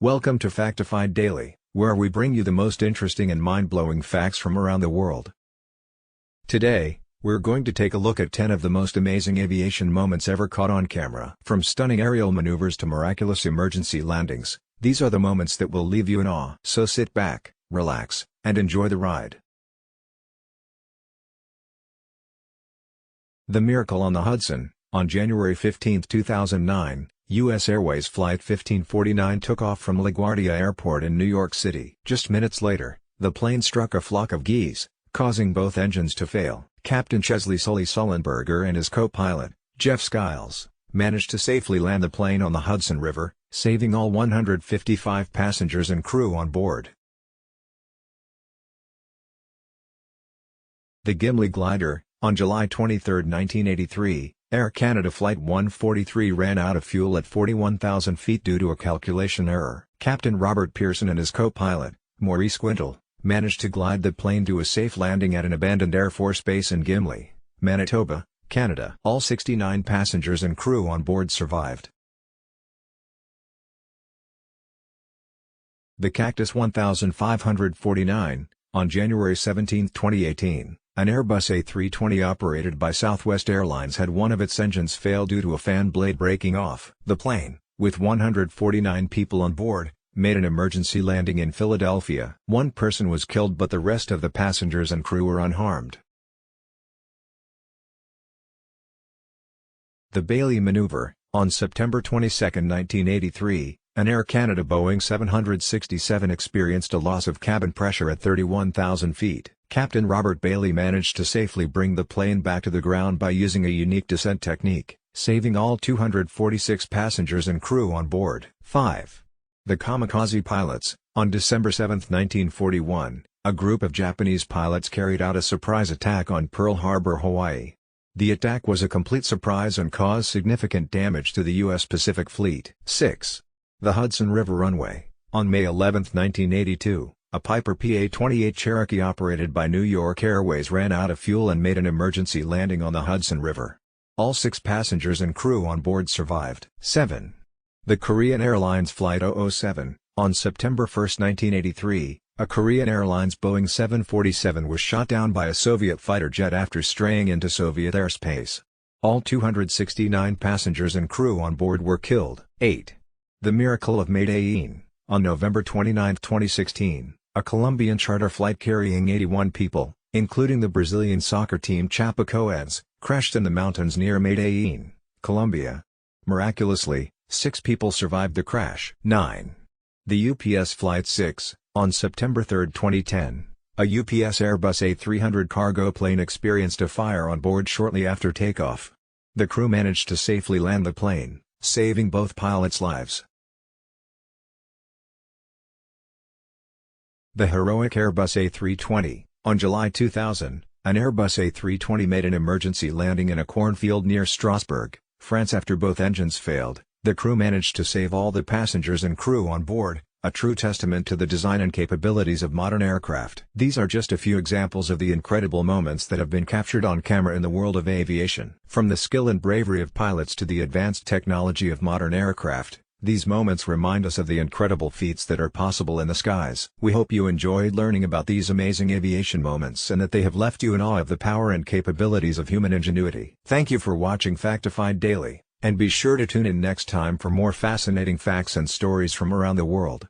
Welcome to Factified Daily, where we bring you the most interesting and mind-blowing facts from around the world. Today, we're going to take a look at 10 of the most amazing aviation moments ever caught on camera. From stunning aerial maneuvers to miraculous emergency landings, these are the moments that will leave you in awe. So sit back, relax, and enjoy the ride. The Miracle on the Hudson. On January 15, 2009, U.S. Airways Flight 1549 took off from LaGuardia Airport in New York City. Just minutes later, the plane struck a flock of geese, causing both engines to fail. Captain Chesley Sully Sullenberger and his co-pilot, Jeff Skiles, managed to safely land the plane on the Hudson River, saving all 155 passengers and crew on board. The Gimli Glider. On July 23, 1983, Air Canada Flight 143 ran out of fuel at 41,000 feet due to a calculation error. Captain Robert Pearson and his co-pilot, Maurice Quintal, managed to glide the plane to a safe landing at an abandoned Air Force base in Gimli, Manitoba, Canada. All 69 passengers and crew on board survived. The Cactus 1549. On January 17, 2018, an Airbus A320 operated by Southwest Airlines had one of its engines fail due to a fan blade breaking off. The plane, with 149 people on board, made an emergency landing in Philadelphia. One person was killed but the rest of the passengers and crew were unharmed. The Bailey Maneuver. On September 22, 1983, an Air Canada Boeing 767 experienced a loss of cabin pressure at 31,000 feet. Captain Robert Bailey managed to safely bring the plane back to the ground by using a unique descent technique, saving all 246 passengers and crew on board. 5. The Kamikaze Pilots. On December 7, 1941, a group of Japanese pilots carried out a surprise attack on Pearl Harbor, Hawaii. The attack was a complete surprise and caused significant damage to the U.S. Pacific Fleet. 6. The Hudson River Runway. On May 11, 1982, a Piper PA-28 Cherokee operated by New York Airways ran out of fuel and made an emergency landing on the Hudson River. All 6 passengers and crew on board survived. 7. The Korean Airlines Flight 007. On September 1, 1983, a Korean Airlines Boeing 747 was shot down by a Soviet fighter jet after straying into Soviet airspace. All 269 passengers and crew on board were killed. 8. The Miracle of Medellin. On November 29, 2016, a Colombian charter flight carrying 81 people, including the Brazilian soccer team Chapecoense, crashed in the mountains near Medellin, Colombia. Miraculously, 6 people survived the crash. 9. The UPS Flight 6. On September 3, 2010, a UPS Airbus A300 cargo plane experienced a fire on board shortly after takeoff. The crew managed to safely land the plane, saving both pilots' lives. The heroic Airbus A320. On July 2000, an Airbus A320 made an emergency landing in a cornfield near Strasbourg, France after both engines failed. The crew managed to save all the passengers and crew on board, a true testament to the design and capabilities of modern aircraft. These are just a few examples of the incredible moments that have been captured on camera in the world of aviation. From the skill and bravery of pilots to the advanced technology of modern aircraft, these moments remind us of the incredible feats that are possible in the skies. We hope you enjoyed learning about these amazing aviation moments and that they have left you in awe of the power and capabilities of human ingenuity. Thank you for watching Factified Daily, and be sure to tune in next time for more fascinating facts and stories from around the world.